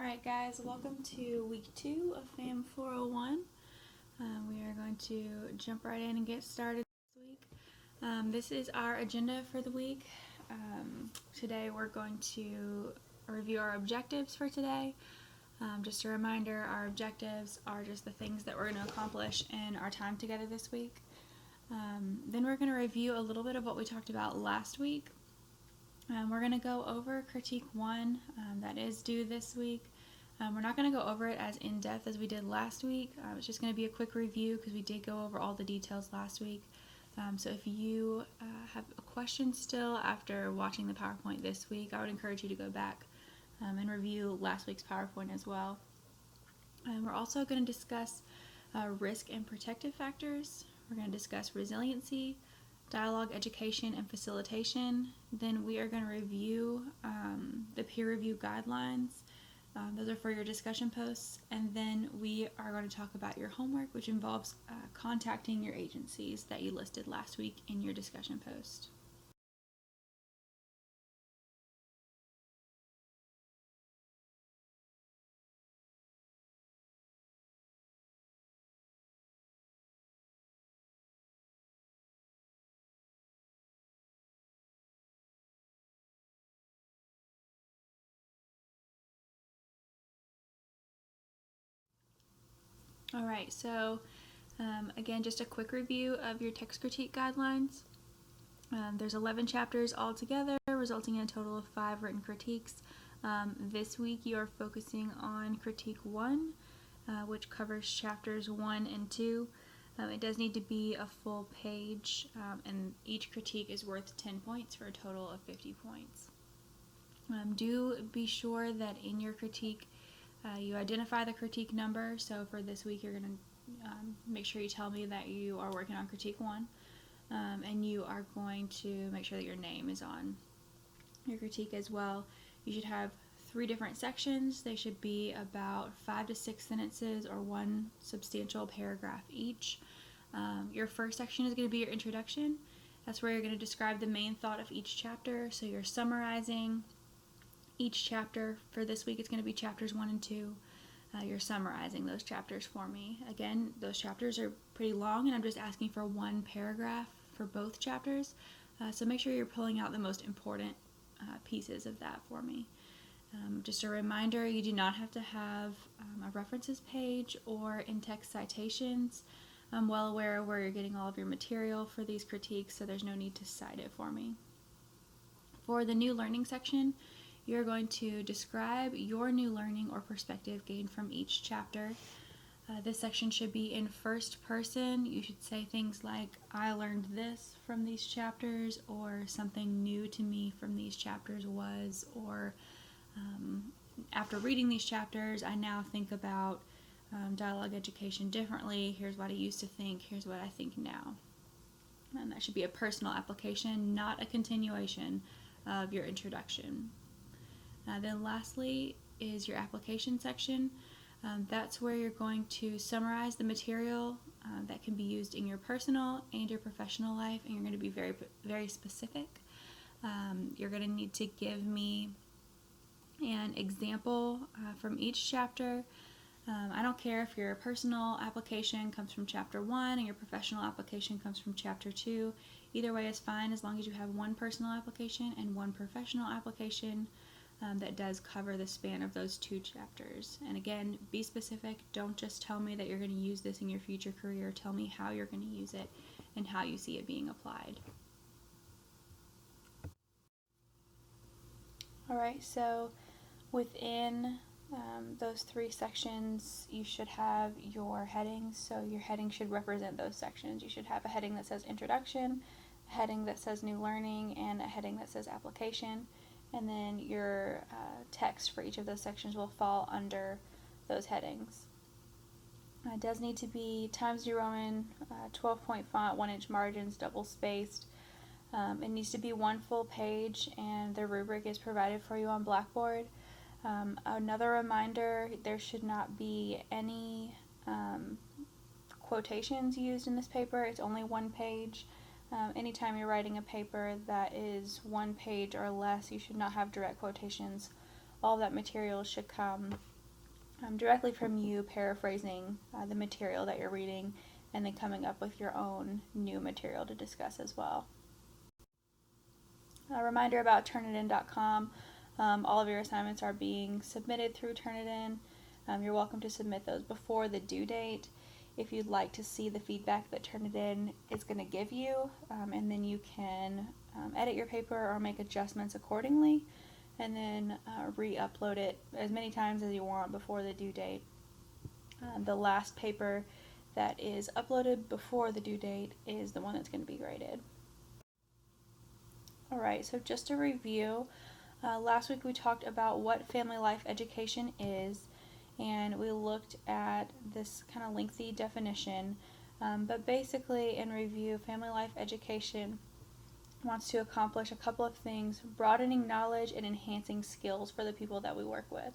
Alright guys, welcome to week 2 of FAM 401. We are going to jump right in and get started this week. This is our agenda for the week. Today we're going to review our objectives for today. Just a reminder, our objectives are just the things that we're going to accomplish in our time together this week. Then we're going to review a little bit of what we talked about last week. We're going to go over critique 1 that is due this week. We're not going to go over it as in-depth as we did last week. It's just going to be a quick review because we did go over all the details last week. So if you have a question still after watching the PowerPoint this week, I would encourage you to go back and review last week's PowerPoint as well. We're also going to discuss risk and protective factors. We're going to discuss resiliency, dialogue, education, and facilitation. Then we are going to review the peer review guidelines. Those are for your discussion posts. And then we are going to talk about your homework, which involves contacting your agencies that you listed last week in your discussion post. Alright, so again, just a quick review of your text critique guidelines. There's 11 chapters altogether, resulting in a total of 5 written critiques. This week you are focusing on critique 1, which covers chapters 1 and 2. It does need to be a full page, and each critique is worth 10 points for a total of 50 points. Do be sure that in your critique you identify the critique number. So for this week you're going to make sure you tell me that you are working on critique 1, and you are going to make sure that your name is on your critique as well. You should have 3 different sections. They should be about 5 to 6 sentences or 1 substantial paragraph each. Your first section is going to be your introduction. That's where you're going to describe the main thought of each chapter. So you're summarizing each chapter. For this week it's going to be chapters 1 and 2. You're summarizing those chapters for me. Again, those chapters are pretty long, and I'm just asking for 1 paragraph for both chapters. So make sure you're pulling out the most important pieces of that for me. Just a reminder, you do not have to have a references page or in-text citations. I'm well aware of where you're getting all of your material for these critiques, so there's no need to cite it for me. For the new learning section, you're going to describe your new learning or perspective gained from each chapter. This section should be in first person. You should say things like, I learned this from these chapters, or something new to me from these chapters was, or after reading these chapters, I now think about dialogue education differently. Here's what I used to think, here's what I think now. And that should be a personal application, not a continuation of your introduction. Then lastly is your application section. That's where you're going to summarize the material that can be used in your personal and your professional life, and you're going to be very, very specific. You're going to need to give me an example from each chapter. I don't care if your personal application comes from chapter 1 and your professional application comes from chapter 2. Either way is fine, as long as you have 1 personal application and 1 professional application that does cover the span of those 2 chapters. And again, be specific. Don't just tell me that you're going to use this in your future career. Tell me how you're going to use it and how you see it being applied. Alright, so within those 3 sections, you should have your headings. So your heading should represent those sections. You should have a heading that says introduction, a heading that says new learning, and a heading that says application. And then your text for each of those sections will fall under those headings. It does need to be Times New Roman, 12-point font, 1-inch margins, double spaced. It needs to be 1 full page, and the rubric is provided for you on Blackboard. Another reminder, there should not be any quotations used in this paper. It's only 1 page. Anytime you're writing a paper that is 1 page or less, you should not have direct quotations. All that material should come directly from you, paraphrasing the material that you're reading, and then coming up with your own new material to discuss as well. A reminder about Turnitin.com. All of your assignments are being submitted through Turnitin. You're welcome to submit those before the due date if you'd like to see the feedback that Turnitin is going to give you, and then you can edit your paper or make adjustments accordingly, and then re-upload it as many times as you want before the due date. The last paper that is uploaded before the due date is the one that's going to be graded. Alright, so just to review, last week we talked about what family life education is, and we looked at this kind of lengthy definition, but basically in review, family life education wants to accomplish a couple of things: broadening knowledge and enhancing skills for the people that we work with.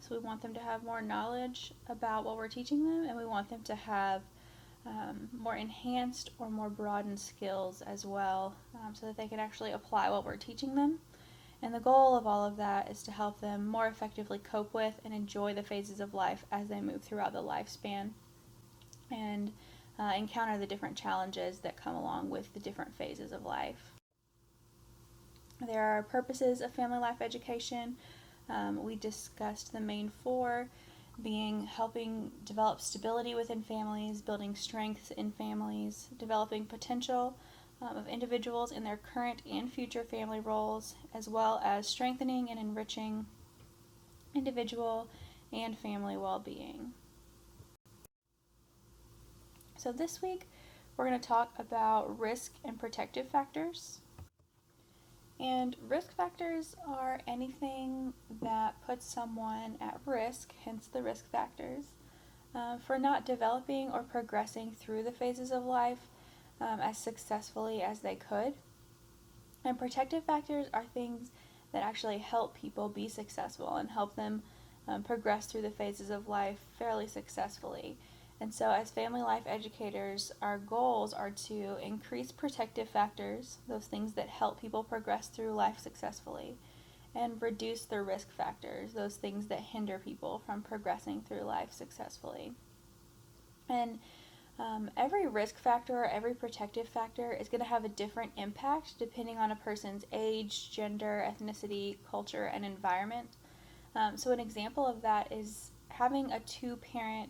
So we want them to have more knowledge about what we're teaching them, and we want them to have more enhanced or more broadened skills as well, so that they can actually apply what we're teaching them. And the goal of all of that is to help them more effectively cope with and enjoy the phases of life as they move throughout the lifespan and encounter the different challenges that come along with the different phases of life. There are purposes of family life education. We discussed the main four, being helping develop stability within families, building strengths in families, developing potential of individuals in their current and future family roles, as well as strengthening and enriching individual and family well-being. So this week we're going to talk about risk and protective factors. And risk factors are anything that puts someone at risk, hence the risk factors, for not developing or progressing through the phases of life as successfully as they could. And protective factors are things that actually help people be successful and help them progress through the phases of life fairly successfully. And so as family life educators, our goals are to increase protective factors, those things that help people progress through life successfully, and reduce the risk factors, those things that hinder people from progressing through life successfully. And every risk factor or every protective factor is going to have a different impact depending on a person's age, gender, ethnicity, culture, and environment. So an example of that is having a two-parent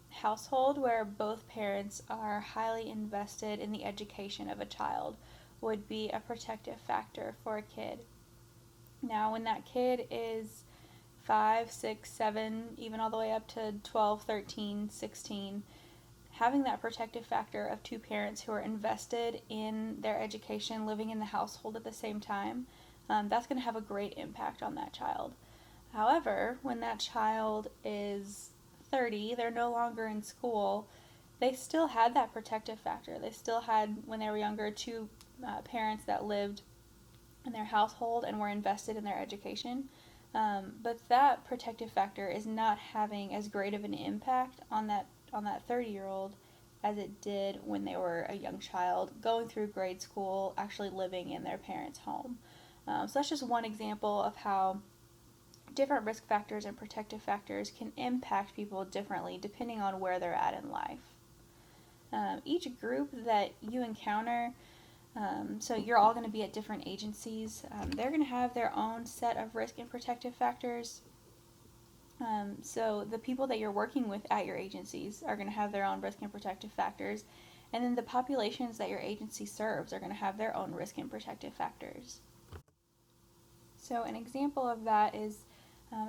household where both parents are highly invested in the education of a child would be a protective factor for a kid. Now, when that kid is 5, 6, 7, even all the way up to 12, 13, 16, having that protective factor of two parents who are invested in their education, living in the household at the same time, that's going to have a great impact on that child. However, when that child is 30, they're no longer in school, they still had that protective factor. They still had, when they were younger, two parents that lived in their household and were invested in their education. But that protective factor is not having as great of an impact on that 30-year-old as it did when they were a young child, going through grade school, actually living in their parents' home. So that's just one example of how different risk factors and protective factors can impact people differently depending on where they're at in life. Each group that you encounter, so you're all going to be at different agencies, they're going to have their own set of risk and protective factors. So the people that you're working with at your agencies are going to have their own risk and protective factors, and then the populations that your agency serves are going to have their own risk and protective factors. So an example of that is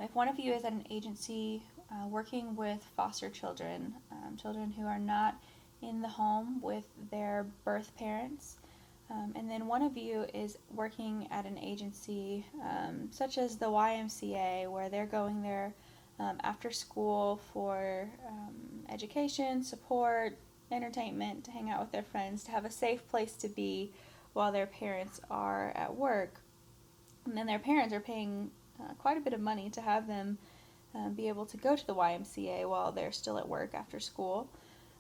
if one of you is at an agency working with foster children, children who are not in the home with their birth parents, and then one of you is working at an agency such as the YMCA, where they're going there after school for education, support, entertainment, to hang out with their friends, to have a safe place to be while their parents are at work. And then their parents are paying quite a bit of money to have them be able to go to the YMCA while they're still at work after school.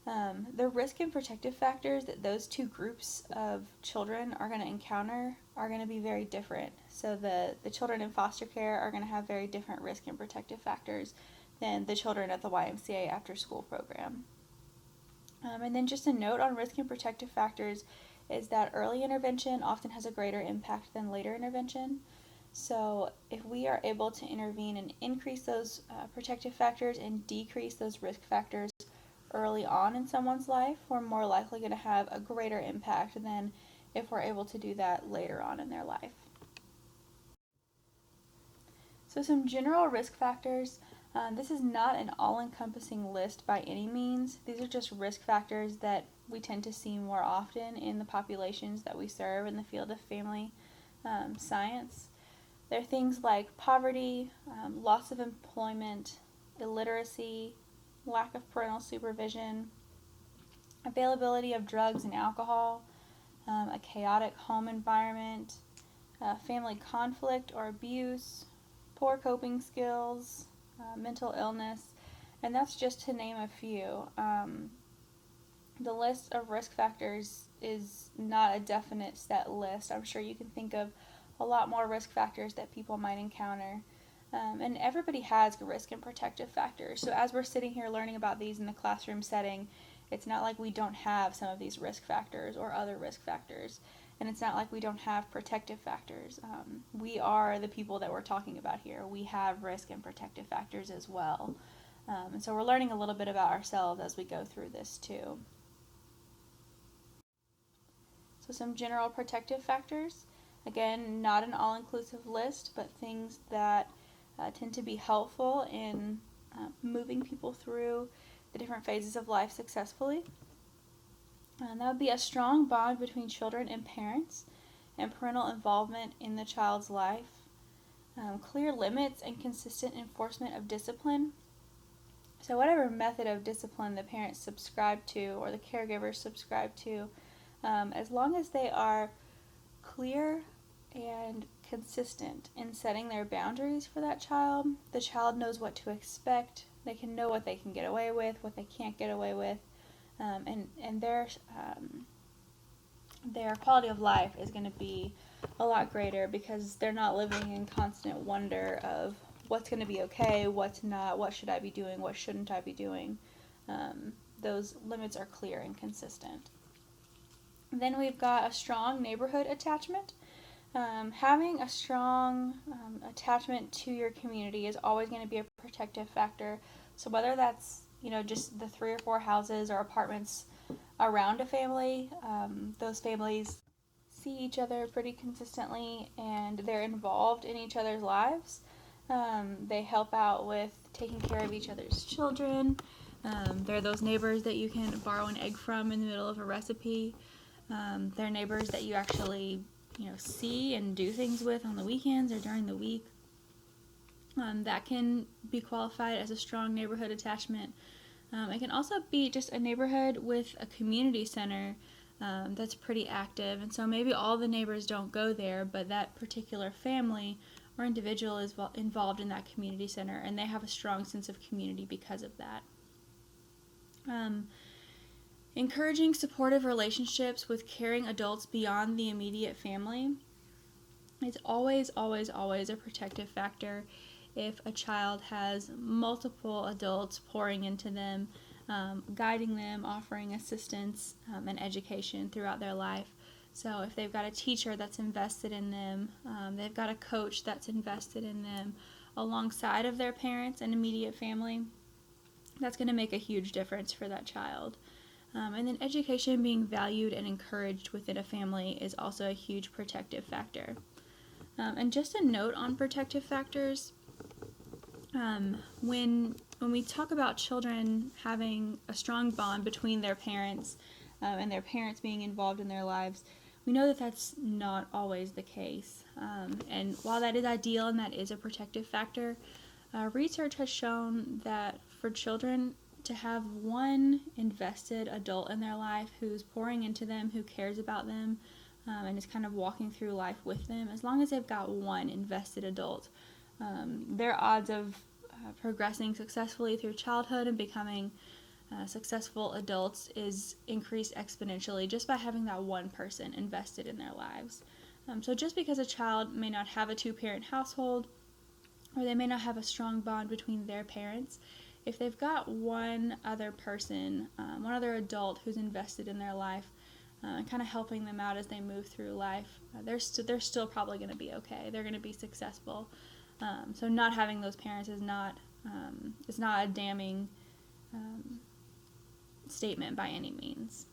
The risk and protective factors that those two groups of children are going to encounter are going to be very different. So the children in foster care are going to have very different risk and protective factors than the children at the YMCA after school program. And then just a note on risk and protective factors is that early intervention often has a greater impact than later intervention. So if we are able to intervene and increase those protective factors and decrease those risk factors early on in someone's life, we're more likely going to have a greater impact than if we're able to do that later on in their life. So some general risk factors. This is not an all-encompassing list by any means. These are just risk factors that we tend to see more often in the populations that we serve in the field of family science. There are things like poverty, loss of employment, illiteracy, lack of parental supervision, availability of drugs and alcohol, a chaotic home environment, family conflict or abuse, poor coping skills, mental illness, and that's just to name a few. The list of risk factors is not a definite set list. I'm sure you can think of a lot more risk factors that people might encounter. And everybody has risk and protective factors. So as we're sitting here learning about these in the classroom setting, it's not like we don't have some of these risk factors or other risk factors. And it's not like we don't have protective factors. We are the people that we're talking about here. We have risk and protective factors as well. And so we're learning a little bit about ourselves as we go through this too. So some general protective factors. Again, not an all-inclusive list, but things that tend to be helpful in moving people through the different phases of life successfully. And that would be a strong bond between children and parents and parental involvement in the child's life. Clear limits and consistent enforcement of discipline. So whatever method of discipline the parents subscribe to or the caregivers subscribe to, as long as they are clear and consistent in setting their boundaries for that child, the child knows what to expect. They can know what they can get away with, what they can't get away with, and their quality of life is going to be a lot greater because they're not living in constant wonder of what's going to be okay, what's not, what should I be doing, what shouldn't I be doing. Those limits are clear and consistent. Then we've got a strong neighborhood attachment. Having a strong attachment to your community is always going to be a protective factor. So whether that's just the 3 or 4 houses or apartments around a family, those families see each other pretty consistently and they're involved in each other's lives. They help out with taking care of each other's children. They're those neighbors that you can borrow an egg from in the middle of a recipe. They're neighbors that you actually see and do things with on the weekends or during the week. That can be qualified as a strong neighborhood attachment. It can also be just a neighborhood with a community center that's pretty active, and so maybe all the neighbors don't go there, but that particular family or individual is involved in that community center, and they have a strong sense of community because of that. Encouraging supportive relationships with caring adults beyond the immediate family is always, always, always a protective factor if a child has multiple adults pouring into them, guiding them, offering assistance and education throughout their life. So if they've got a teacher that's invested in them, they've got a coach that's invested in them alongside of their parents and immediate family, that's going to make a huge difference for that child. And then education being valued and encouraged within a family is also a huge protective factor. And just a note on protective factors, when we talk about children having a strong bond between their parents and their parents being involved in their lives, we know that that's not always the case. And while that is ideal and that is a protective factor, research has shown that for children to have one invested adult in their life who's pouring into them, who cares about them, and is kind of walking through life with them, as long as they've got one invested adult, their odds of progressing successfully through childhood and becoming successful adults is increased exponentially just by having that one person invested in their lives. So just because a child may not have a two-parent household, or they may not have a strong bond between their parents, if they've got one other person, one other adult who's invested in their life, kind of helping them out as they move through life, they're still probably going to be okay. They're going to be successful. So not having those parents is not a damning statement by any means.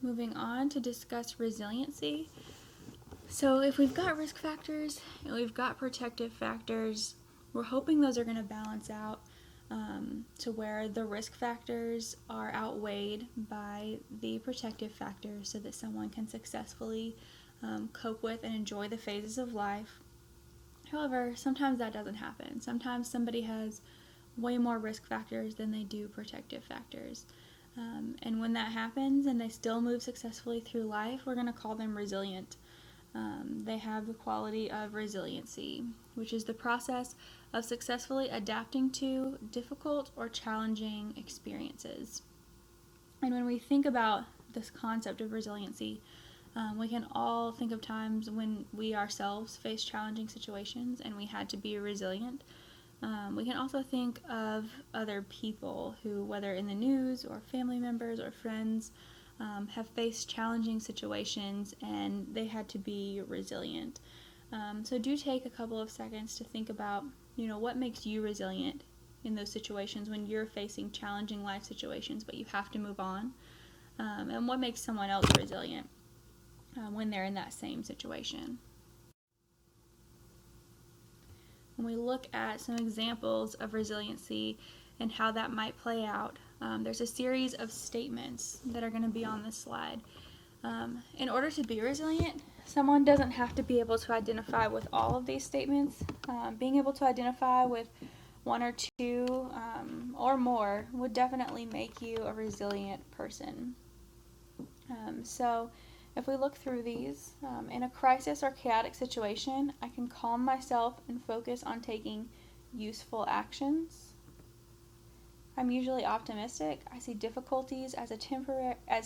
Moving on to discuss resiliency. So if we've got risk factors and we've got protective factors, we're hoping those are going to balance out to where the risk factors are outweighed by the protective factors so that someone can successfully cope with and enjoy the phases of life. However, sometimes that doesn't happen. Sometimes somebody has way more risk factors than they do protective factors. And when that happens and they still move successfully through life, we're going to call them resilient. They have the quality of resiliency, which is the process of successfully adapting to difficult or challenging experiences. And when we think about this concept of resiliency, we can all think of times when we ourselves faced challenging situations and we had to be resilient. We can also think of other people who, whether in the news or family members or friends, have faced challenging situations and they had to be resilient. So do take a couple of seconds to think about, what makes you resilient in those situations when you're facing challenging life situations but you have to move on, and what makes someone else resilient when they're in that same situation. When we look at some examples of resiliency and how that might play out, there's a series of statements that are going to be on this slide. In order to be resilient, someone doesn't have to be able to identify with all of these statements. Being able to identify with one or two or more would definitely make you a resilient person. So if we look through these, in a crisis or chaotic situation, I can calm myself and focus on taking useful actions. I'm usually optimistic. I see difficulties as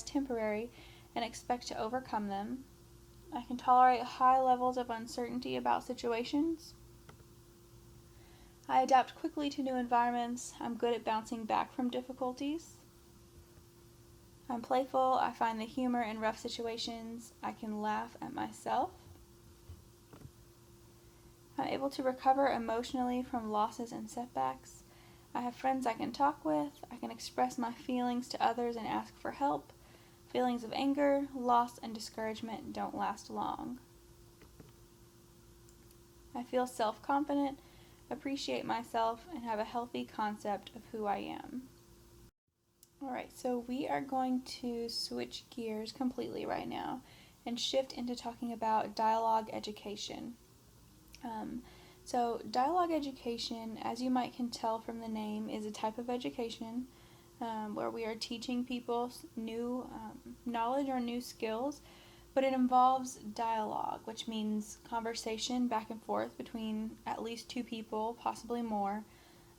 temporary and expect to overcome them. I can tolerate high levels of uncertainty about situations. I adapt quickly to new environments. I'm good at bouncing back from difficulties. I'm playful. I find the humor in rough situations. I can laugh at myself. I'm able to recover emotionally from losses and setbacks. I have friends I can talk with. I can express my feelings to others and ask for help. Feelings of anger, loss, and discouragement don't last long. I feel self-confident, appreciate myself, and have a healthy concept of who I am. Alright, so we are going to switch gears completely right now and shift into talking about dialogue education. So dialogue education, as you might can tell from the name, is a type of education where we are teaching people new knowledge or new skills, but it involves dialogue, which means conversation back and forth between at least two people, possibly more.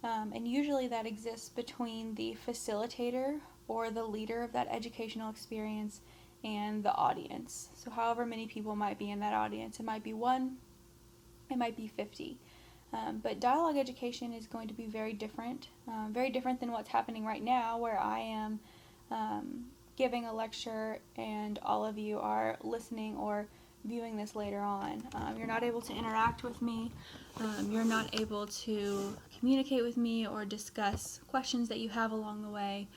And usually that exists between the facilitator or the leader of that educational experience and the audience. So however many people might be in that audience, it might be 1, it might be 50. But dialogue education is going to be very different than what's happening right now, where I am giving a lecture and all of you are listening or viewing this later on. You're not able to interact with me. You're not able to communicate with me or discuss questions that you have along the way,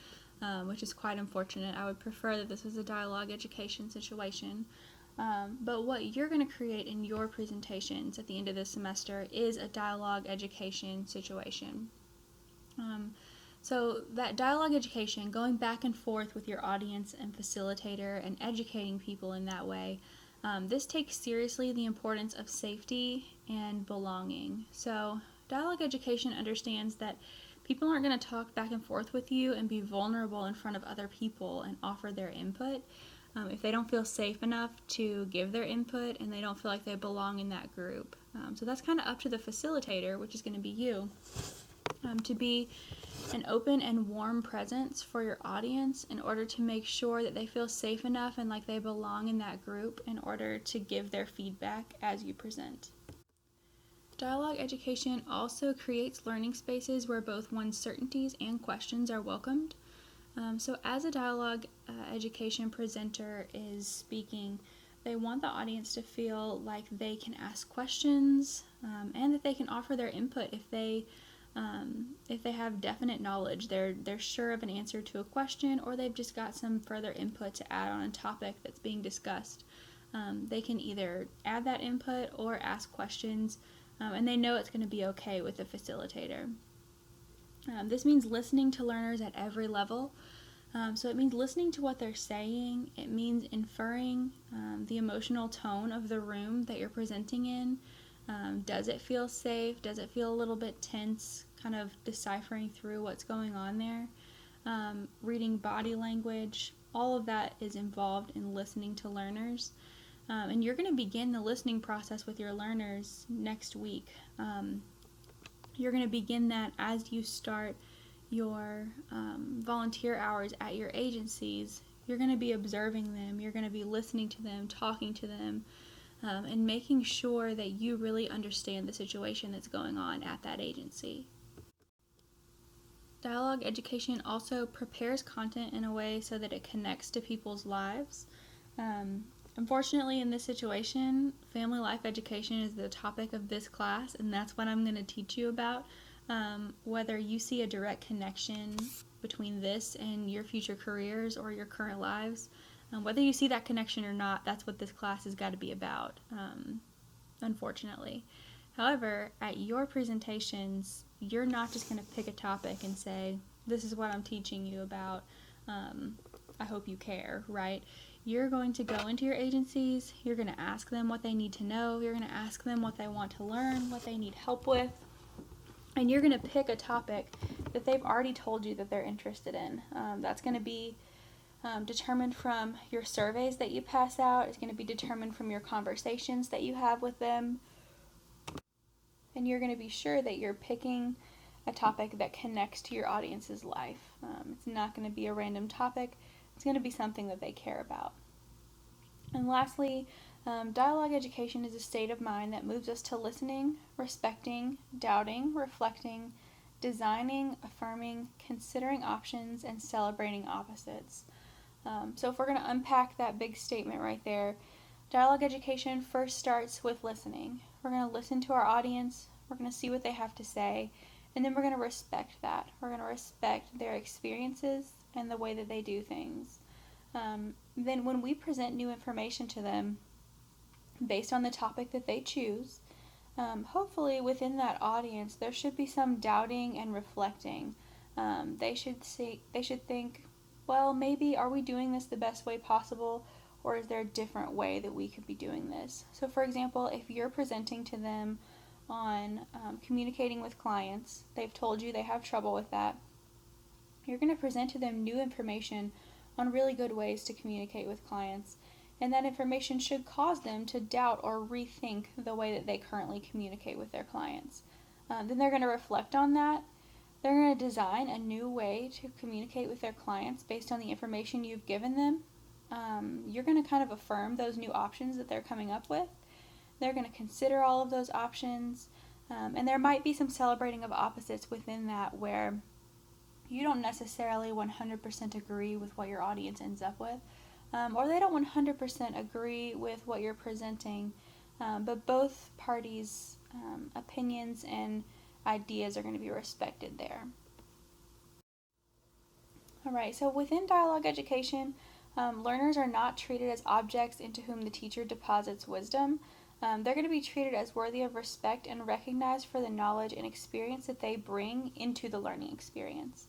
which is quite unfortunate. I would prefer that this was a dialogue education situation. But what you're going to create in your presentations at the end of this semester is a dialogue education situation. So that dialogue education, going back and forth with your audience and facilitator and educating people in that way, this takes seriously the importance of safety and belonging. So dialogue education understands that people aren't going to talk back and forth with you and be vulnerable in front of other people and offer their input if they don't feel safe enough to give their input and they don't feel like they belong in that group. So that's kind of up to the facilitator, which is going to be you, to be an open and warm presence for your audience in order to make sure that they feel safe enough and like they belong in that group in order to give their feedback as you present. Dialogue education also creates learning spaces where both one's certainties and questions are welcomed. So as a dialogue education presenter is speaking, they want the audience to feel like they can ask questions and that they can offer their input if they have definite knowledge. They're sure of an answer to a question, or they've just got some further input to add on a topic that's being discussed. They can either add that input or ask questions, and they know it's going to be okay with the facilitator. This means listening to learners at every level. So it means listening to what they're saying. It means inferring the emotional tone of the room that you're presenting in. Does it feel safe? Does it feel a little bit tense? Kind of deciphering through what's going on there. Reading body language. All of that is involved in listening to learners. And you're going to begin the listening process with your learners next week. You're going to begin that as you start your volunteer hours at your agencies. You're going to be observing them. You're going to be listening to them, talking to them, and making sure that you really understand the situation that's going on at that agency. Dialogue education also prepares content in a way so that it connects to people's lives. Unfortunately, in this situation, family life education is the topic of this class, and that's what I'm going to teach you about. Whether you see a direct connection between this and your future careers or your current lives, whether you see that connection or not, that's what this class has got to be about, unfortunately. However, at your presentations, you're not just going to pick a topic and say, this is what I'm teaching you about, I hope you care, right? You're going to go into your agencies, you're going to ask them what they need to know, you're going to ask them what they want to learn, what they need help with, and you're going to pick a topic that they've already told you that they're interested in. That's going to be determined from your surveys that you pass out. It's going to be determined from your conversations that you have with them. And you're going to be sure that you're picking a topic that connects to your audience's life. It's not going to be a random topic. It's going to be something that they care about. And lastly, dialogue education is a state of mind that moves us to listening, respecting, doubting, reflecting, designing, affirming, considering options, and celebrating opposites. So if we're going to unpack that big statement right there, dialogue education first starts with listening. We're going to listen to our audience, we're going to see what they have to say, and then we're going to respect that. We're going to respect their experiences and the way that they do things. Then when we present new information to them based on the topic that they choose, hopefully within that audience there should be some doubting and reflecting. They should think, well, maybe are we doing this the best way possible, or is there a different way that we could be doing this? So for example, if you're presenting to them on communicating with clients, they've told you they have trouble with that, you're going to present to them new information on really good ways to communicate with clients, and that information should cause them to doubt or rethink the way that they currently communicate with their clients. Then they're going to reflect on that. They're going to design a new way to communicate with their clients based on the information you've given them. You're going to kind of affirm those new options that they're coming up with. They're going to consider all of those options, and there might be some celebrating of opposites within that where you don't necessarily 100% agree with what your audience ends up with, or they don't 100% agree with what you're presenting, but both parties' opinions and ideas are going to be respected there. Alright, so within dialogue education, learners are not treated as objects into whom the teacher deposits wisdom. They're going to be treated as worthy of respect and recognized for the knowledge and experience that they bring into the learning experience.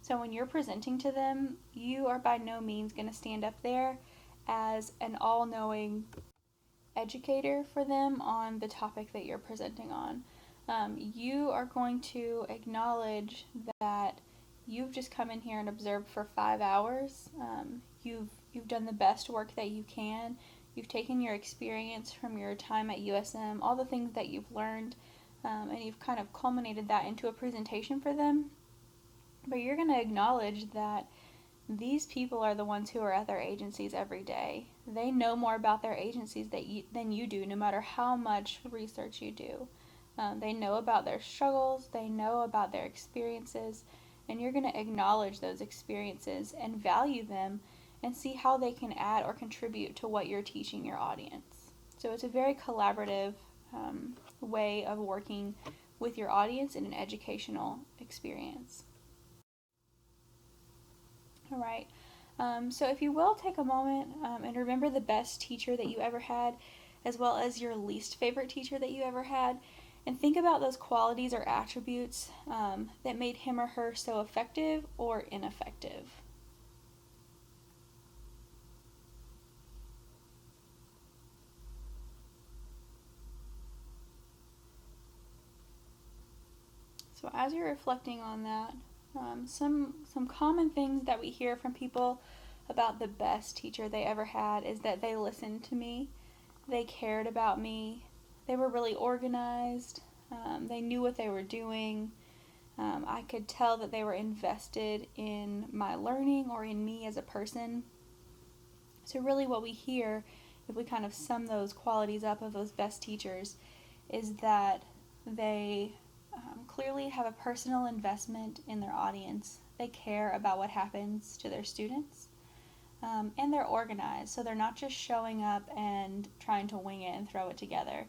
So when you're presenting to them, you are by no means going to stand up there as an all-knowing educator for them on the topic that you're presenting on. You are going to acknowledge that you've just come in here and observed for 5 hours. You've done the best work that you can. You've taken your experience from your time at USM, all the things that you've learned, and you've kind of culminated that into a presentation for them. But you're going to acknowledge that these people are the ones who are at their agencies every day. They know more about their agencies than you do, no matter how much research you do. They know about their struggles, they know about their experiences, and you're going to acknowledge those experiences and value them and see how they can add or contribute to what you're teaching your audience. So it's a very collaborative way of working with your audience in an educational experience. All right. So if you will, take a moment and remember the best teacher that you ever had, as well as your least favorite teacher that you ever had, and think about those qualities or attributes that made him or her so effective or ineffective. So as you're reflecting on that, some common things that we hear from people about the best teacher they ever had is that they listened to me, they cared about me, they were really organized, they knew what they were doing. I could tell that they were invested in my learning or in me as a person. So really what we hear, if we kind of sum those qualities up of those best teachers, is that they clearly have a personal investment in their audience. They care about what happens to their students, and they're organized. So they're not just showing up and trying to wing it and throw it together.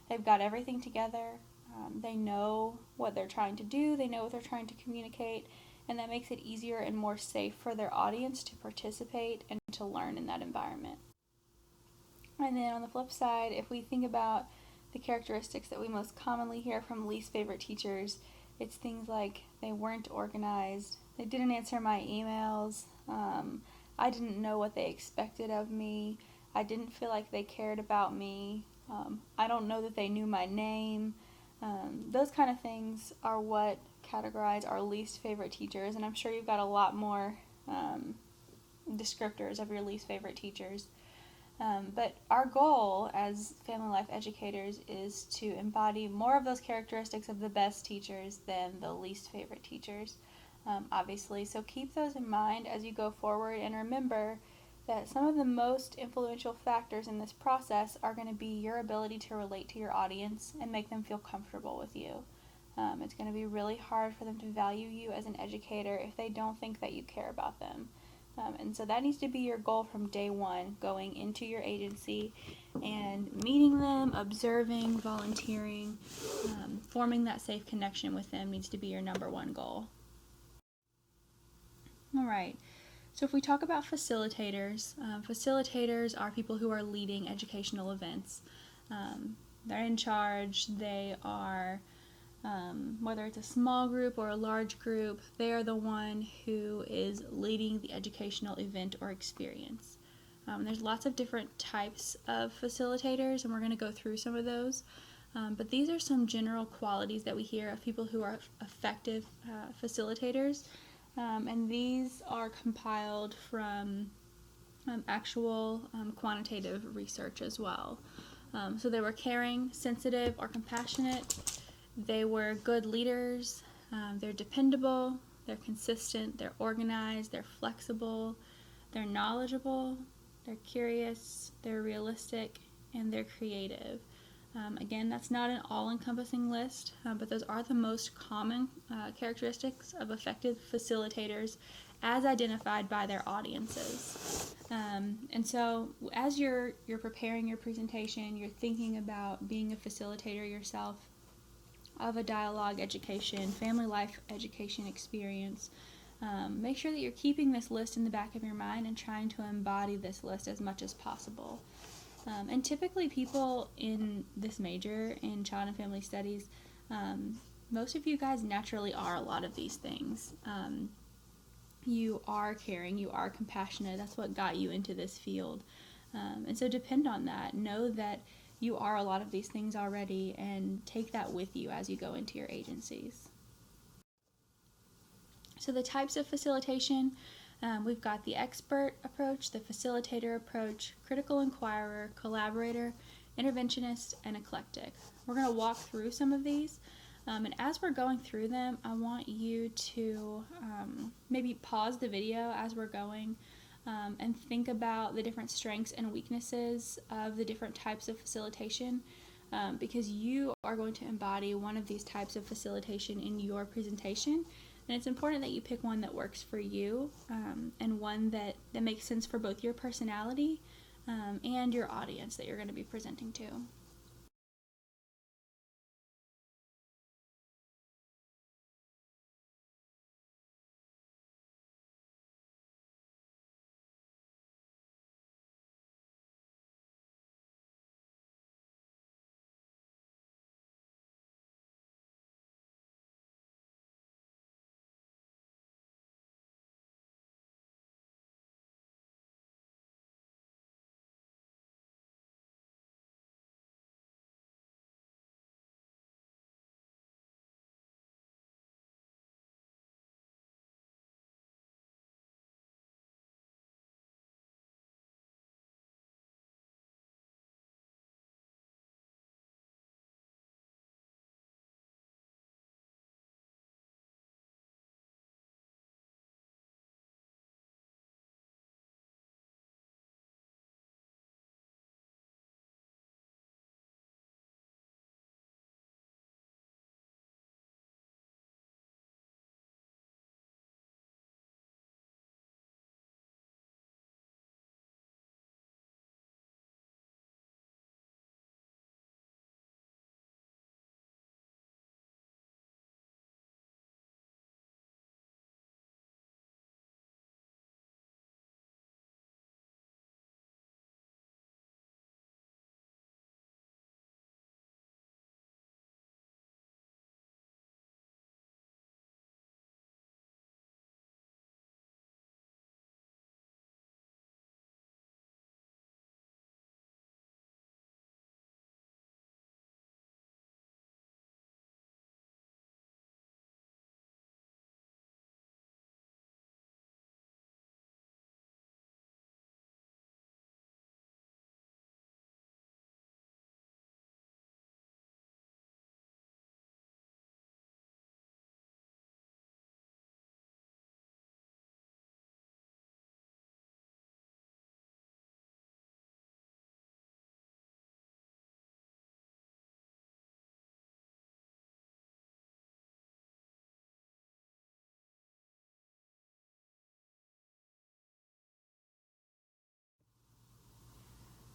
They've got everything together. They know what they're trying to do. They know what they're trying to communicate, and that makes it easier and more safe for their audience to participate and to learn in that environment. And then on the flip side, if we think about the characteristics that we most commonly hear from least favorite teachers, it's things like they weren't organized, they didn't answer my emails, I didn't know what they expected of me, I didn't feel like they cared about me, I don't know that they knew my name. Those kind of things are what categorize our least favorite teachers, and I'm sure you've got a lot more descriptors of your least favorite teachers. But our goal as family life educators is to embody more of those characteristics of the best teachers than the least favorite teachers, obviously. So keep those in mind as you go forward, and remember that some of the most influential factors in this process are going to be your ability to relate to your audience and make them feel comfortable with you. It's going to be really hard for them to value you as an educator if they don't think that you care about them. And so that needs to be your goal from day one, going into your agency and meeting them, observing, volunteering, forming that safe connection with them needs to be your number one goal. All right. So if we talk about facilitators, facilitators are people who are leading educational events. They're in charge. They are, whether it's a small group or a large group, they are the one who is leading the educational event or experience. There's lots of different types of facilitators, and we're going to go through some of those. But these are some general qualities that we hear of people who are effective facilitators. And these are compiled from actual quantitative research as well. So they were caring, sensitive, or compassionate. They were good leaders. They're dependable. They're consistent. They're organized. They're flexible. They're knowledgeable. They're curious. They're realistic. And they're creative. Again, that's not an all-encompassing list, but those are the most common characteristics of effective facilitators as identified by their audiences. And so as you're preparing your presentation, you're thinking about being a facilitator yourself of a dialogue education, family life education experience. Make sure that you're keeping this list in the back of your mind and trying to embody this list as much as possible. And typically people in this major in child and family studies, most of you guys naturally are a lot of these things. You are caring, you are compassionate, that's what got you into this field. And so depend on that. Know that you are a lot of these things already and take that with you as you go into your agencies. So the types of facilitation, we've got the expert approach, the facilitator approach, critical inquirer, collaborator, interventionist, and eclectic. We're going to walk through some of these. And as we're going through them, I want you to maybe pause the video as we're going and think about the different strengths and weaknesses of the different types of facilitation, because you are going to embody one of these types of facilitation in your presentation. And it's important that you pick one that works for you, and one that makes sense for both your personality and your audience that you're going to be presenting to.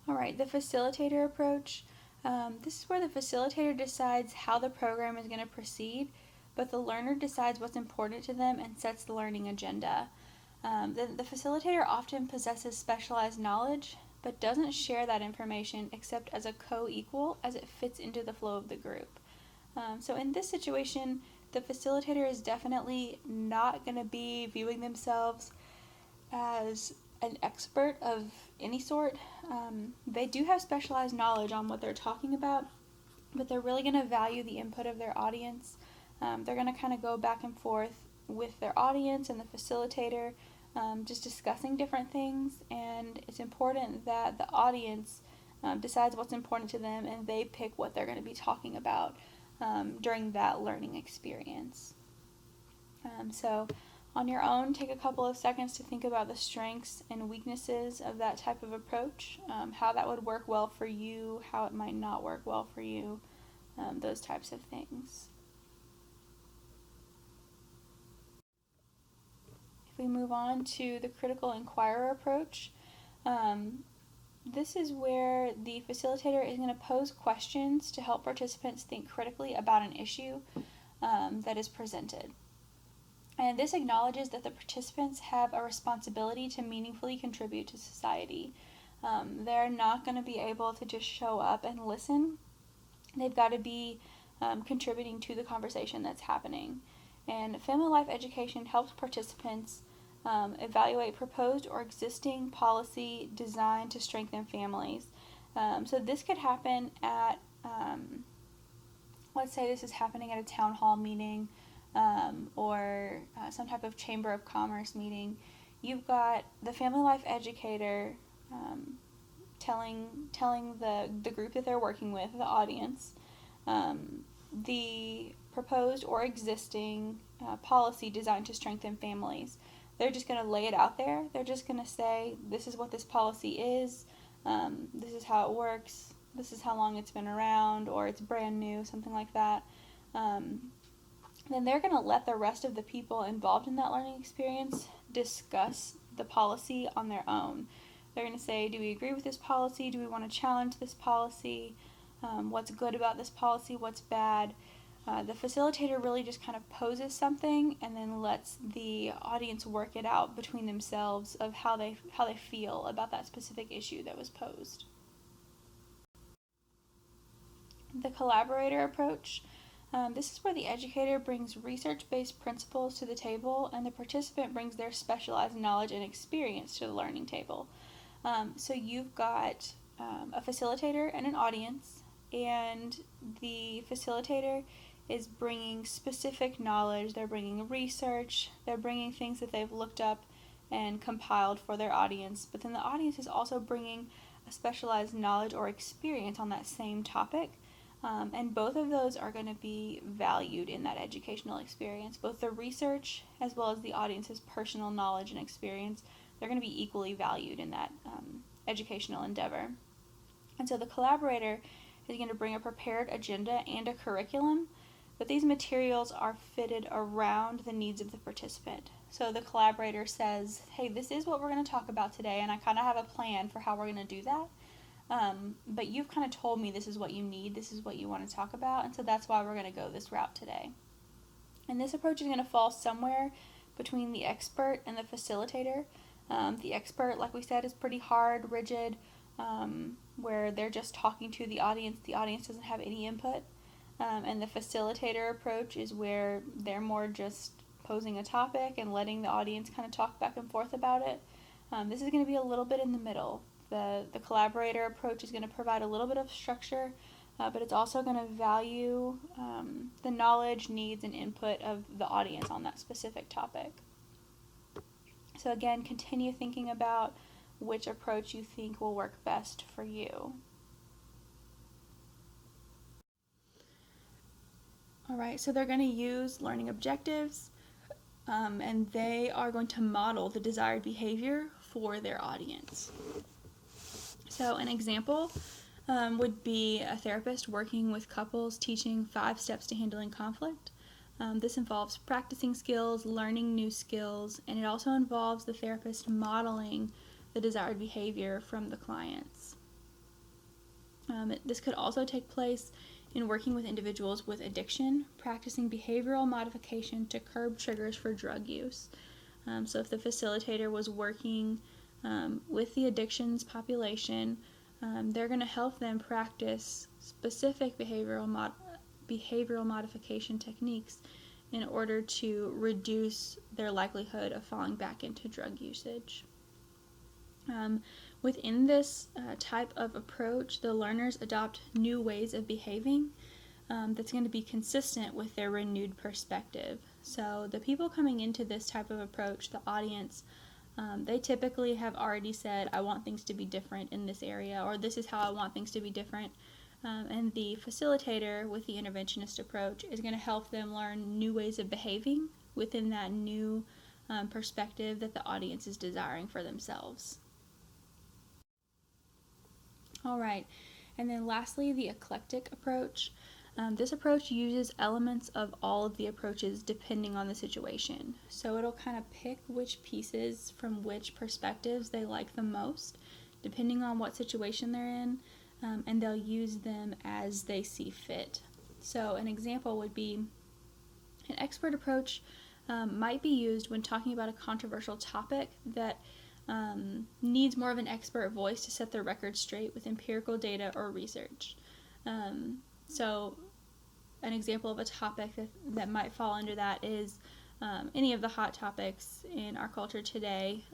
All right, the facilitator approach. This is where the facilitator decides how the program is going to proceed, but the learner decides what's important to them and sets the learning agenda. The facilitator often possesses specialized knowledge, but doesn't share that information except as a co-equal as it fits into the flow of the group. So in this situation, the facilitator is definitely not going to be viewing themselves as an expert of any sort. They do have specialized knowledge on what they're talking about, but they're really going to value the input of their audience. They're going to kind of go back and forth with their audience and the facilitator, just discussing different things, and it's important that the audience decides what's important to them and they pick what they're going to be talking about during that learning experience. So on your own, take a couple of seconds to think about the strengths and weaknesses of that type of approach, how that would work well for you, how it might not work well for you, those types of things. If we move on to the critical inquirer approach, this is where the facilitator is going to pose questions to help participants think critically about an issue that is presented. And this acknowledges that the participants have a responsibility to meaningfully contribute to society. They're not going to be able to just show up and listen. They've got to be contributing to the conversation that's happening. And family life education helps participants evaluate proposed or existing policy designed to strengthen families. So this could happen at, let's say this is happening at a town hall meeting, or some type of chamber of commerce meeting. You've got the family life educator telling the group that they're working with, the audience, the proposed or existing policy designed to strengthen families. They're just going to lay it out there. They're just going to say, this is what this policy is, this is how it works, this is how long it's been around, or it's brand new, something like that. Then they're going to let the rest of the people involved in that learning experience discuss the policy on their own. They're going to say, do we agree with this policy? Do we want to challenge this policy? What's good about this policy? What's bad? The facilitator really just kind of poses something and then lets the audience work it out between themselves of how they feel about that specific issue that was posed. The collaborator approach. This is where the educator brings research-based principles to the table and the participant brings their specialized knowledge and experience to the learning table. So you've got a facilitator and an audience, and the facilitator is bringing specific knowledge, they're bringing research, they're bringing things that they've looked up and compiled for their audience, but then the audience is also bringing a specialized knowledge or experience on that same topic. And both of those are going to be valued in that educational experience. Both the research as well as the audience's personal knowledge and experience, they're going to be equally valued in that educational endeavor. And so the collaborator is going to bring a prepared agenda and a curriculum, but these materials are fitted around the needs of the participant. So the collaborator says, hey, this is what we're going to talk about today, and I kind of have a plan for how we're going to do that. But you've kind of told me this is what you need, this is what you want to talk about, and so that's why we're going to go this route today. And this approach is going to fall somewhere between the expert and the facilitator. The expert, like we said, is pretty hard, rigid, where they're just talking to the audience doesn't have any input. And the facilitator approach is where they're more just posing a topic and letting the audience kind of talk back and forth about it. This is going to be a little bit in the middle. The collaborator approach is going to provide a little bit of structure, but it's also going to value the knowledge, needs, and input of the audience on that specific topic. So again, continue thinking about which approach you think will work best for you. Alright, so they're going to use learning objectives, and they are going to model the desired behavior for their audience. So an example would be a therapist working with couples teaching 5 steps to handling conflict. This involves practicing skills, learning new skills, and it also involves the therapist modeling the desired behavior from the clients. This could also take place in working with individuals with addiction, practicing behavioral modification to curb triggers for drug use. So if the facilitator was working with the addictions population, they're going to help them practice specific behavioral modification techniques in order to reduce their likelihood of falling back into drug usage. Within this type of approach, the learners adopt new ways of behaving that's going to be consistent with their renewed perspective. So the people coming into this type of approach, the audience, they typically have already said, I want things to be different in this area, or this is how I want things to be different. And the facilitator with the interventionist approach is going to help them learn new ways of behaving within that new perspective that the audience is desiring for themselves. All right, and then lastly, the eclectic approach. This approach uses elements of all of the approaches depending on the situation. So it'll kind of pick which pieces from which perspectives they like the most, depending on what situation they're in, and they'll use them as they see fit. So an example would be an expert approach might be used when talking about a controversial topic that needs more of an expert voice to set the record straight with empirical data or research. So an example of a topic that might fall under that is any of the hot topics in our culture today.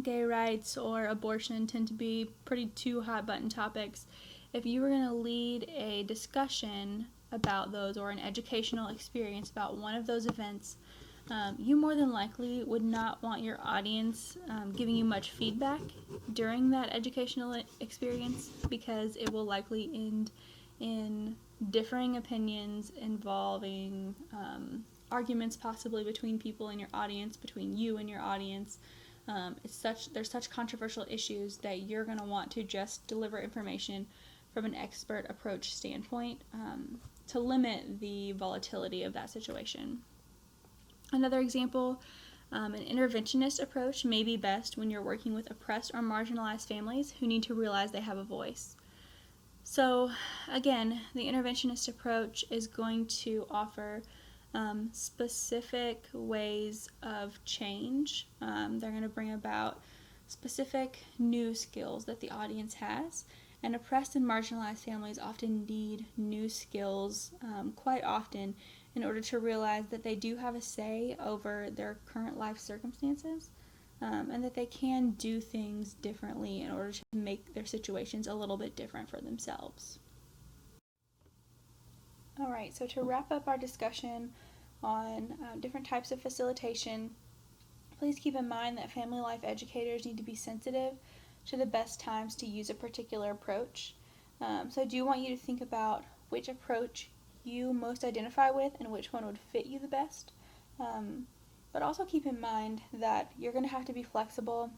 Gay rights or abortion tend to be pretty two hot button topics. If you were going to lead a discussion about those or an educational experience about one of those events, you more than likely would not want your audience giving you much feedback during that educational experience, because it will likely end in differing opinions involving arguments possibly between people in your audience, between you and your audience. There's such controversial issues that you're going to want to just deliver information from an expert approach standpoint to limit the volatility of that situation. Another example, an interventionist approach may be best when you're working with oppressed or marginalized families who need to realize they have a voice. So again, the interventionist approach is going to offer specific ways of change. They're going to bring about specific new skills that the audience has. And oppressed and marginalized families often need new skills quite often in order to realize that they do have a say over their current life circumstances, and that they can do things differently in order to make their situations a little bit different for themselves. All right, so to wrap up our discussion on different types of facilitation, please keep in mind that family life educators need to be sensitive to the best times to use a particular approach. So I do want you to think about which approach you most identify with and which one would fit you the best. But also keep in mind that you're going to have to be flexible.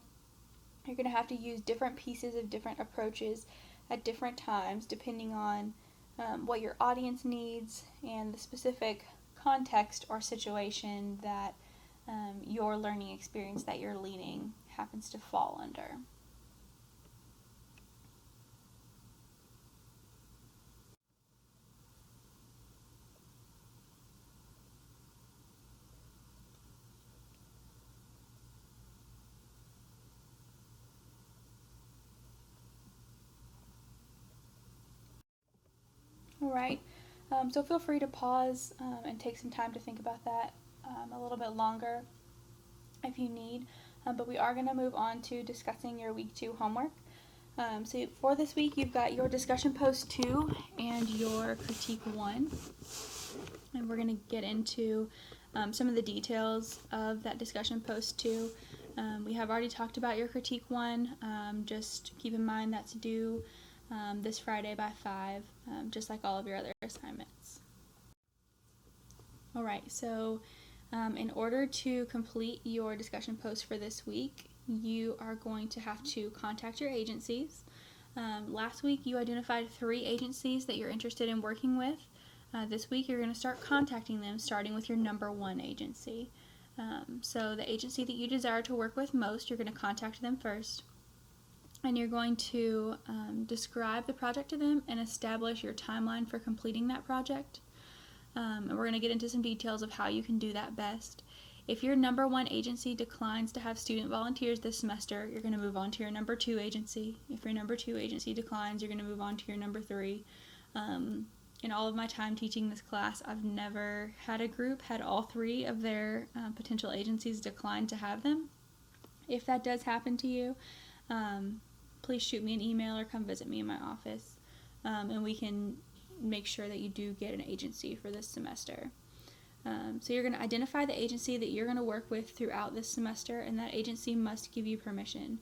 You're going to have to use different pieces of different approaches at different times depending on what your audience needs and the specific context or situation that your learning experience that you're leading happens to fall under. All right, so feel free to pause and take some time to think about that a little bit longer if you need, but we are going to move on to discussing your week 2 homework. So for this week, you've got your discussion post 2 and your critique 1, and we're going to get into some of the details of that discussion post 2. We have already talked about your critique 1. Just keep in mind that's due this Friday by 5, just like all of your other assignments. All right, so in order to complete your discussion post for this week, you are going to have to contact your agencies. Last week, you identified 3 agencies that you're interested in working with. This week, you're going to start contacting them, starting with your number 1 agency. So the agency that you desire to work with most, you're going to contact them first. And you're going to describe the project to them and establish your timeline for completing that project. And we're going to get into some details of how you can do that best. If your number 1 agency declines to have student volunteers this semester, you're going to move on to your number 2 agency. If your number 2 agency declines, you're going to move on to your number 3. In all of my time teaching this class, I've never had a group had all 3 of their potential agencies decline to have them. If that does happen to you, please shoot me an email or come visit me in my office, and we can make sure that you do get an agency for this semester. So you're going to identify the agency that you're going to work with throughout this semester, and that agency must give you permission.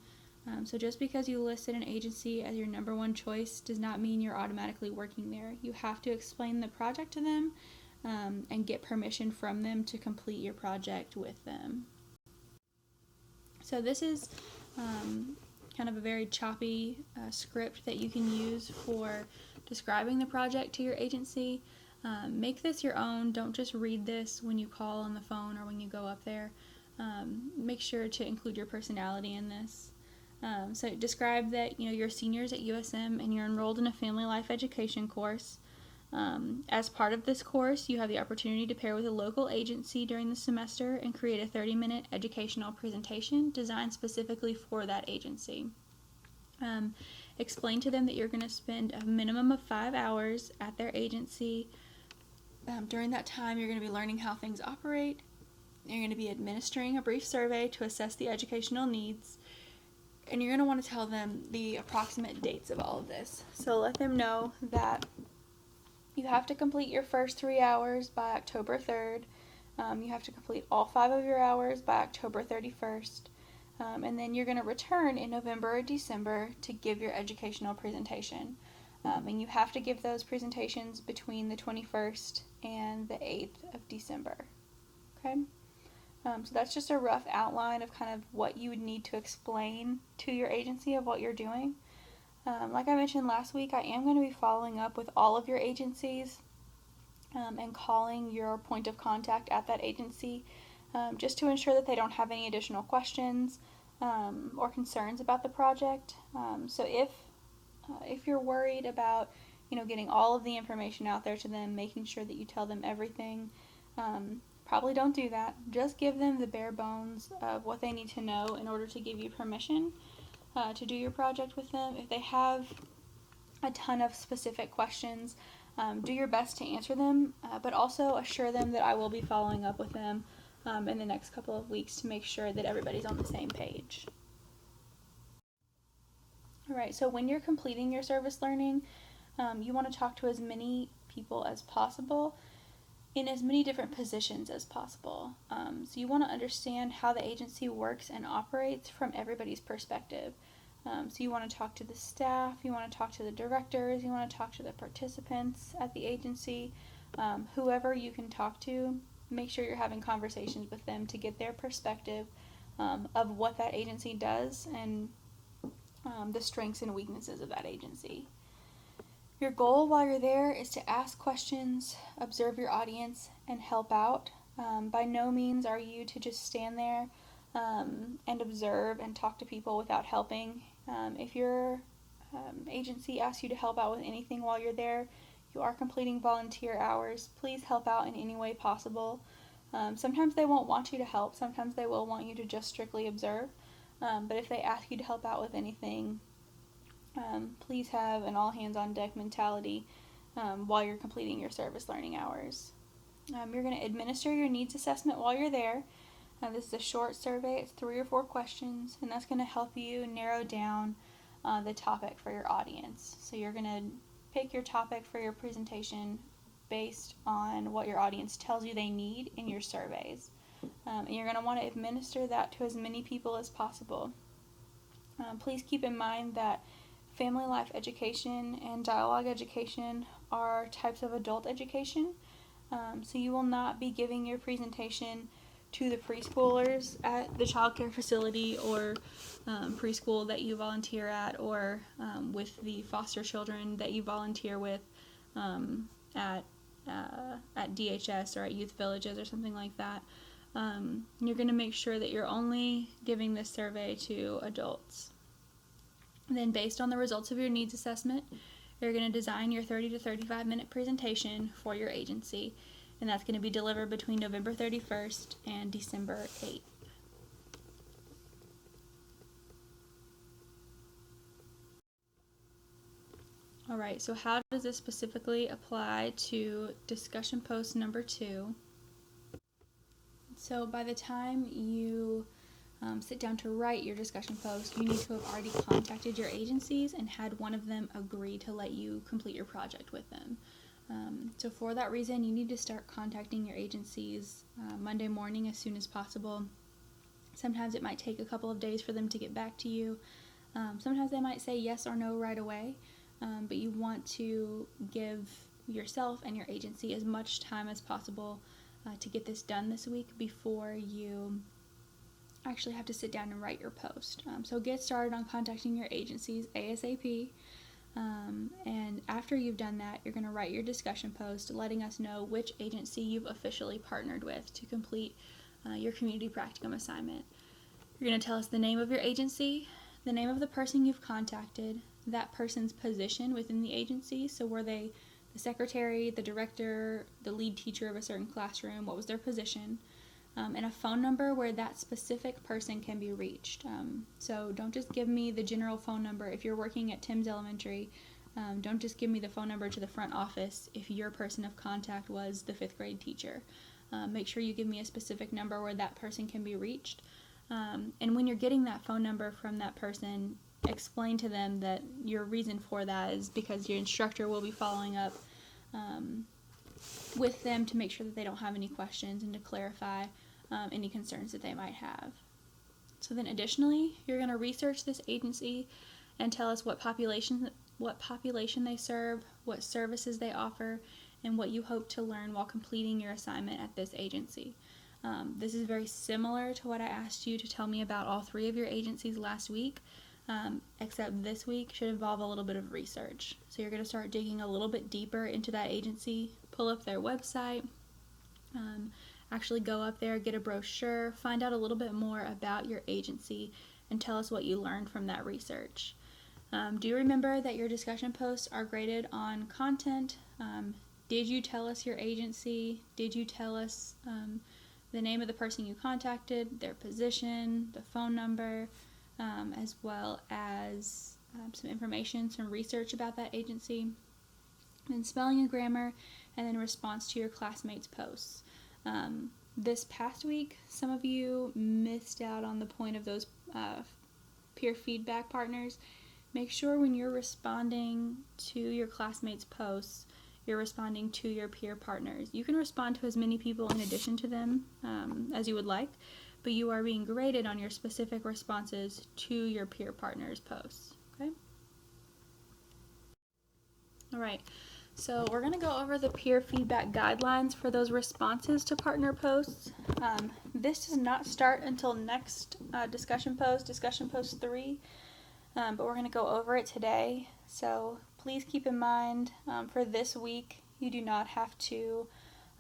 So just because you listed an agency as your number 1 choice does not mean you're automatically working there. You have to explain the project to them and get permission from them to complete your project with them. So this is kind of a very choppy script that you can use for describing the project to your agency. Make this your own. Don't just read this when you call on the phone or when you go up there. Make sure to include your personality in this. So describe that you're seniors at USM and you're enrolled in a family life education course. As part of this course, you have the opportunity to pair with a local agency during the semester and create a 30-minute educational presentation designed specifically for that agency. Explain to them that you're going to spend a minimum of 5 hours at their agency. During that time, you're going to be learning how things operate. You're going to be administering a brief survey to assess the educational needs. And you're going to want to tell them the approximate dates of all of this. So let them know that you have to complete your first 3 hours by October 3rd. You have to complete all 5 of your hours by October 31st. And then you're going to return in November or December to give your educational presentation. And you have to give those presentations between the 21st and the 8th of December. Okay? So that's just a rough outline of kind of what you would need to explain to your agency of what you're doing. Like I mentioned last week, I am going to be following up with all of your agencies and calling your point of contact at that agency just to ensure that they don't have any additional questions or concerns about the project. So if you're worried about getting all of the information out there to them, making sure that you tell them everything, probably don't do that. Just give them the bare bones of what they need to know in order to give you permission to do your project with them. If they have a ton of specific questions, do your best to answer them, but also assure them that I will be following up with them in the next couple of weeks to make sure that everybody's on the same page. Alright, so when you're completing your service learning, you want to talk to as many people as possible in as many different positions as possible. So you want to understand how the agency works and operates from everybody's perspective. So you want to talk to the staff, you want to talk to the directors, you want to talk to the participants at the agency, whoever you can talk to. Make sure you're having conversations with them to get their perspective of what that agency does and the strengths and weaknesses of that agency. Your goal while you're there is to ask questions, observe your audience, and help out. By no means are you to just stand there and observe and talk to people without helping. If your agency asks you to help out with anything while you're there, you are completing volunteer hours. Please help out in any way possible. Sometimes they won't want you to help. Sometimes they will want you to just strictly observe. But if they ask you to help out with anything, please have an all-hands-on-deck mentality while you're completing your service learning hours. You're going to administer your needs assessment while you're there. This is a short survey. It's 3 or 4 questions, and that's going to help you narrow down the topic for your audience. So you're going to pick your topic for your presentation based on what your audience tells you they need in your surveys. And you're going to want to administer that to as many people as possible. Please keep in mind that family life education and dialogue education are types of adult education. So you will not be giving your presentation to the preschoolers at the child care facility or preschool that you volunteer at, or with the foster children that you volunteer with at DHS or at youth villages or something like that. You're going to make sure that you're only giving this survey to adults. Then, based on the results of your needs assessment, you're going to design your 30 to 35 minute presentation for your agency, and that's going to be delivered between November 31st and December 8th. Alright, so how does this specifically apply to discussion post number 2? So by the time you sit down to write your discussion post, you need to have already contacted your agencies and had one of them agree to let you complete your project with them. So for that reason, you need to start contacting your agencies Monday morning as soon as possible. Sometimes it might take a couple of days for them to get back to you. Sometimes they might say yes or no right away, but you want to give yourself and your agency as much time as possible to get this done this week before you actually have to sit down and write your post. So get started on contacting your agencies ASAP. And after you've done that, you're going to write your discussion post letting us know which agency you've officially partnered with to complete your community practicum assignment. You're going to tell us the name of your agency, the name of the person you've contacted, that person's position within the agency. So were they the secretary, the director, the lead teacher of a certain classroom, what was their position, and a phone number where that specific person can be reached. So don't just give me the general phone number. If you're working at Tim's Elementary, don't just give me the phone number to the front office if your person of contact was the 5th grade teacher. Make sure you give me a specific number where that person can be reached. And when you're getting that phone number from that person, explain to them that your reason for that is because your instructor will be following up with them to make sure that they don't have any questions and to clarify any concerns that they might have. So then additionally, you're going to research this agency and tell us what population they serve, what services they offer, and what you hope to learn while completing your assignment at this agency. This is very similar to what I asked you to tell me about all 3 of your agencies last week, except this week should involve a little bit of research. So you're going to start digging a little bit deeper into that agency, pull up their website, actually go up there, get a brochure, find out a little bit more about your agency, and tell us what you learned from that research. Do remember that your discussion posts are graded on content. Did you tell us your agency? Did you tell us the name of the person you contacted, their position, the phone number, as well as some information, some research about that agency, then spelling and grammar, and then response to your classmates' posts. This past week, some of you missed out on the point of those peer feedback partners. Make sure when you're responding to your classmates' posts, you're responding to your peer partners. You can respond to as many people in addition to them as you would like, but you are being graded on your specific responses to your peer partners' posts. Okay? All right. So we're going to go over the peer feedback guidelines for those responses to partner posts. This does not start until next discussion post 3, but we're going to go over it today. So please keep in mind for this week, you do not have to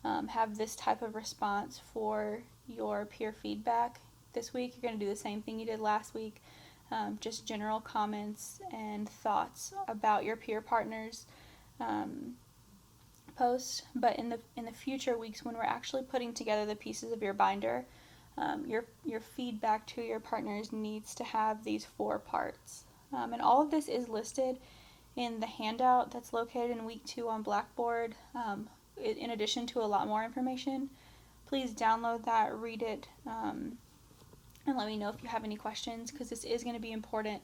have this type of response for your peer feedback. This week, you're going to do the same thing you did last week, just general comments and thoughts about your peer partners. Post, but in the future weeks when we're actually putting together the pieces of your binder, your feedback to your partners needs to have these 4 parts. And all of this is listed in the handout that's located in week 2 on Blackboard, in addition to a lot more information. Please download that, read it, and let me know if you have any questions, because this is going to be important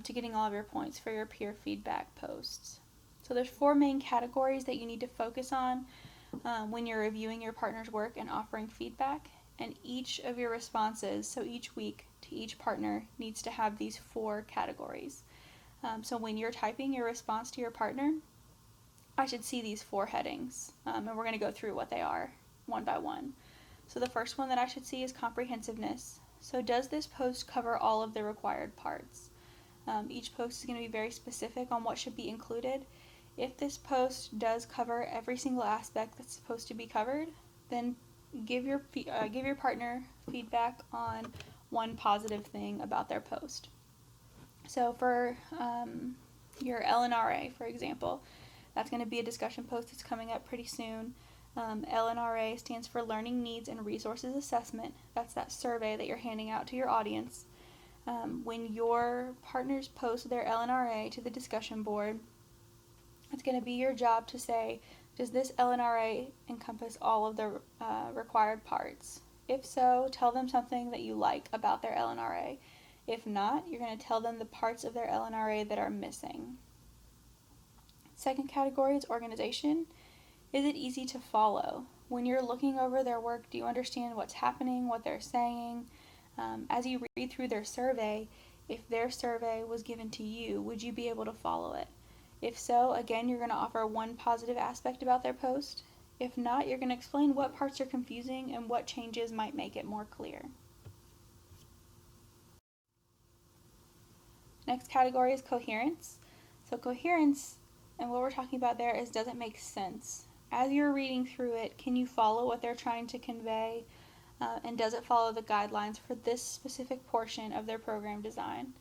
to getting all of your points for your peer feedback posts. So there's 4 main categories that you need to focus on when you're reviewing your partner's work and offering feedback. And each of your responses, so each week to each partner, needs to have these 4 categories. So when you're typing your response to your partner, I should see these 4 headings. And we're going to go through what they are one by one. So the first one that I should see is comprehensiveness. So does this post cover all of the required parts? Each post is going to be very specific on what should be included. If this post does cover every single aspect that's supposed to be covered, then give your partner feedback on one positive thing about their post. So for your LNRA, for example, that's going to be a discussion post that's coming up pretty soon. LNRA stands for Learning Needs and Resources Assessment. That's that survey that you're handing out to your audience. When your partners post their LNRA to the discussion board, it's going to be your job to say, does this LNRA encompass all of the required parts? If so, tell them something that you like about their LNRA. If not, you're going to tell them the parts of their LNRA that are missing. Second category is organization. Is it easy to follow? When you're looking over their work, do you understand what's happening, what they're saying? As you read through their survey, if their survey was given to you, would you be able to follow it? If so, again, you're going to offer one positive aspect about their post. If not, you're going to explain what parts are confusing and what changes might make it more clear. Next category is coherence. So coherence, and what we're talking about there is, does it make sense? As you're reading through it, can you follow what they're trying to convey? And does it follow the guidelines for this specific portion of their program design?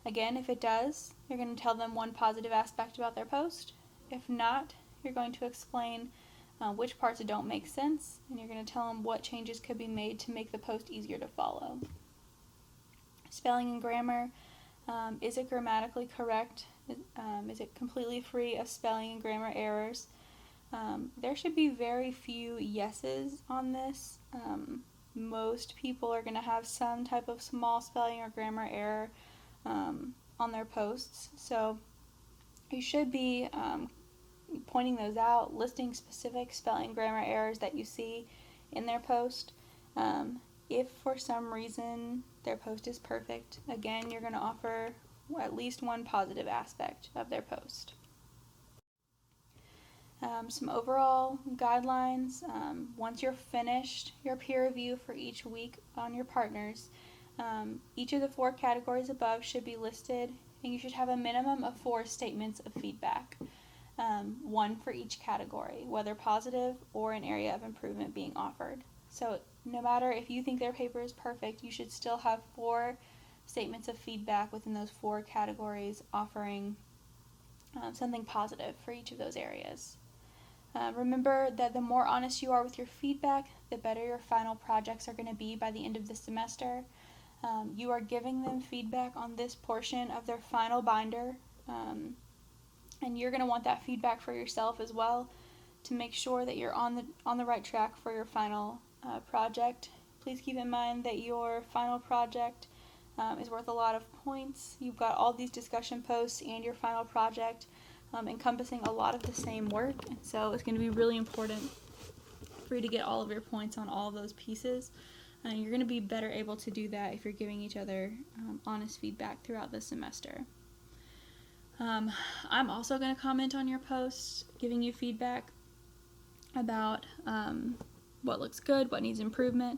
Again, if it does, you're going to tell them one positive aspect about their post. If not, you're going to explain which parts don't make sense, and you're going to tell them what changes could be made to make the post easier to follow. Spelling and grammar. Is it grammatically correct? Is it completely free of spelling and grammar errors? There should be very few yeses on this. Most people are going to have some type of small spelling or grammar error on their posts, so you should be pointing those out, listing specific spelling grammar errors that you see in their post. If for some reason their post is perfect, again, you're going to offer at least one positive aspect of their post. Some overall guidelines. Once you're finished your peer review for each week on your partners, each of the 4 categories above should be listed, and you should have a minimum of 4 statements of feedback, 1 for each category, whether positive or an area of improvement being offered. So no matter if you think their paper is perfect, you should still have 4 statements of feedback within those 4 categories offering something positive for each of those areas. Remember that the more honest you are with your feedback, the better your final projects are going to be by the end of the semester. You are giving them feedback on this portion of their final binder, and you're going to want that feedback for yourself as well to make sure that you're on the right track for your final project. Please keep in mind that your final project is worth a lot of points. You've got all these discussion posts and your final project encompassing a lot of the same work, and so it's going to be really important for you to get all of your points on all of those pieces. And you're going to be better able to do that if you're giving each other honest feedback throughout the semester. I'm also going to comment on your posts, giving you feedback about what looks good, what needs improvement,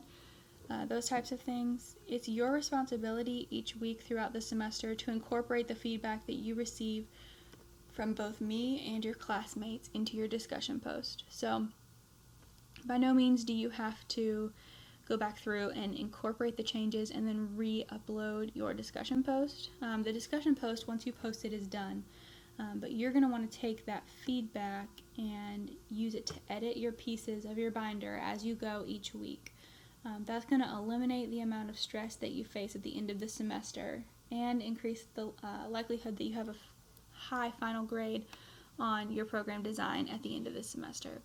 those types of things. It's your responsibility each week throughout the semester to incorporate the feedback that you receive from both me and your classmates into your discussion post. So by no means do you have to go back through and incorporate the changes and then re-upload your discussion post. The discussion post, once you post it, is done. But you're going to want to take that feedback and use it to edit your pieces of your binder as you go each week. That's going to eliminate the amount of stress that you face at the end of the semester and increase the likelihood that you have a high final grade on your program design at the end of the semester.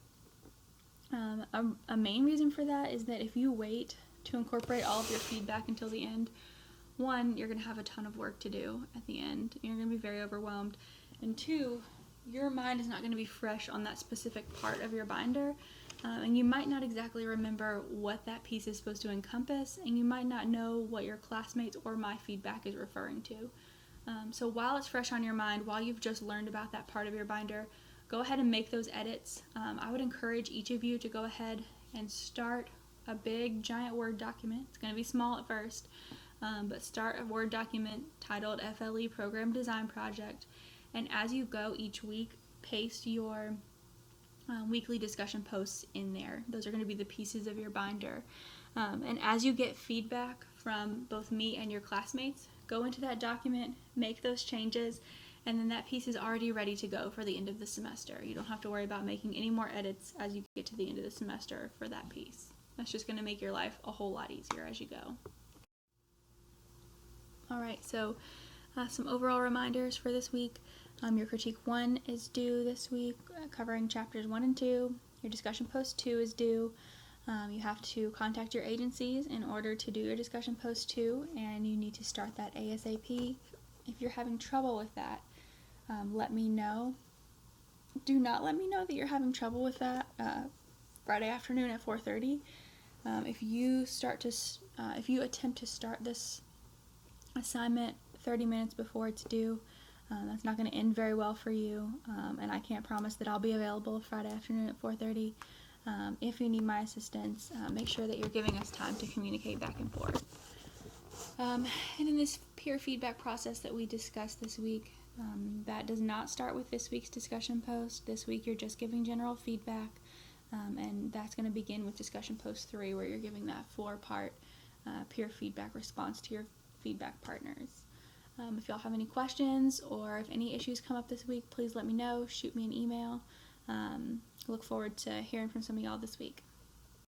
A main reason for that is that if you wait to incorporate all of your feedback until the end, 1, you're going to have a ton of work to do at the end. You're going to be very overwhelmed. And 2, your mind is not going to be fresh on that specific part of your binder, and you might not exactly remember what that piece is supposed to encompass, and you might not know what your classmates or my feedback is referring to. So while it's fresh on your mind, while you've just learned about that part of your binder, go ahead and make those edits. I would encourage each of you to go ahead and start a big giant Word document. It's going to be small at first, but start a Word document titled FLE Program Design Project, and as you go each week, paste your weekly discussion posts in there. Those are going to be the pieces of your binder. And as you get feedback from both me and your classmates, go into that document, make those changes, and then that piece is already ready to go for the end of the semester. You don't have to worry about making any more edits as you get to the end of the semester for that piece. That's just going to make your life a whole lot easier as you go. Alright, so some overall reminders for this week. Your critique 1 is due this week, covering chapters 1 and 2. Your discussion post 2 is due. You have to contact your agencies in order to do your discussion post 2, and you need to start that ASAP. If you're having trouble with that, let me know. Do not let me know that you're having trouble with that Friday afternoon at 4:30. If you attempt to start this assignment 30 minutes before it's due, that's not going to end very well for you, and I can't promise that I'll be available Friday afternoon at 4:30. If you need my assistance, make sure that you're giving us time to communicate back and forth. And in this peer feedback process that we discussed this week, that does not start with this week's discussion post. This week you're just giving general feedback, and that's going to begin with discussion post 3, where you're giving that 4-part peer feedback response to your feedback partners. If y'all have any questions or if any issues come up this week, please let me know. Shoot me an email. Look forward to hearing from some of y'all this week.